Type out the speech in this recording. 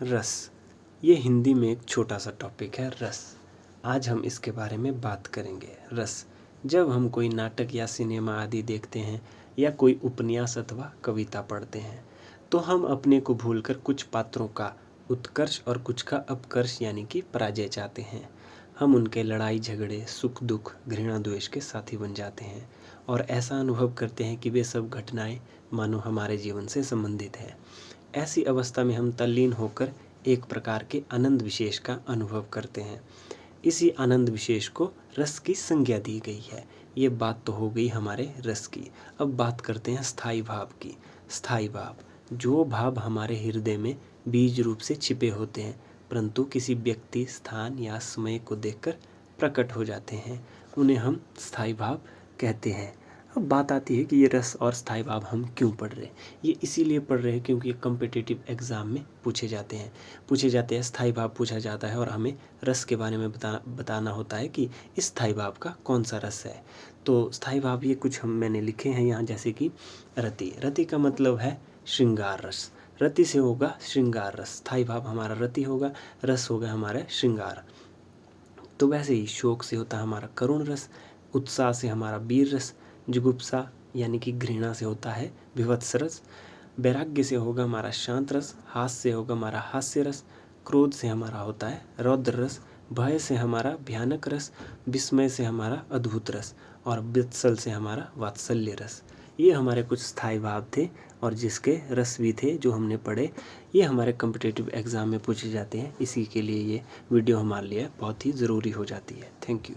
रस, ये हिंदी में एक छोटा सा टॉपिक है रस। आज हम इसके बारे में बात करेंगे। रस, जब हम कोई नाटक या सिनेमा आदि देखते हैं या कोई उपन्यास अथवा कविता पढ़ते हैं तो हम अपने को भूलकर कुछ पात्रों का उत्कर्ष और कुछ का अपकर्ष यानी कि पराजय चाहते हैं। हम उनके लड़ाई झगड़े, सुख दुख, घृणा द्वेष के साथी बन जाते हैं और ऐसा अनुभव करते हैं कि वे सब घटनाएं मानो हमारे जीवन से संबंधित है। ऐसी अवस्था में हम तल्लीन होकर एक प्रकार के आनंद विशेष का अनुभव करते हैं। इसी आनंद विशेष को रस की संज्ञा दी गई है। ये बात तो हो गई हमारे रस की। अब बात करते हैं स्थायी भाव की। स्थायी भाव, जो भाव हमारे हृदय में बीज रूप से छिपे होते हैं परंतु किसी व्यक्ति, स्थान या समय को देखकर प्रकट हो जाते हैं, उन्हें हम स्थायी भाव कहते हैं। अब बात आती है कि ये रस और स्थायी भाव हम क्यों पढ़ रहे हैं। ये इसीलिए पढ़ रहे हैं क्योंकि ये कम्पिटिटिव एग्ज़ाम में पूछे जाते हैं। स्थायी भाव पूछा जाता है और हमें रस के बारे में बताना होता है कि इस स्थायी भाव का कौन सा रस है। तो स्थायी भाव ये कुछ मैंने लिखे हैं यहाँ, जैसे कि रति। रति का मतलब है श्रृंगार रस। रति से होगा श्रृंगार रस। स्थायी भाव हमारा रति होगा, रस होगा हमारा श्रृंगार। तो वैसे ही शोक से होता है हमारा करुण रस, उत्साह से हमारा वीर रस, जुगुप्सा यानी कि घृणा से होता है विभत्स रस, वैराग्य से होगा हमारा शांत रस, हास्य से होगा हमारा हास्य रस, क्रोध से हमारा होता है रौद्र रस, भय से हमारा भयानक रस, विस्मय से हमारा अद्भुत रस और वित्सल से हमारा वात्सल्य रस। ये हमारे कुछ स्थायी भाव थे और जिसके रस भी थे जो हमने पढ़े। ये हमारे कॉम्पिटिटिव एग्ज़ाम में पूछे जाते हैं, इसी के लिए ये वीडियो हमारे लिए बहुत ही ज़रूरी हो जाती है। Thank you.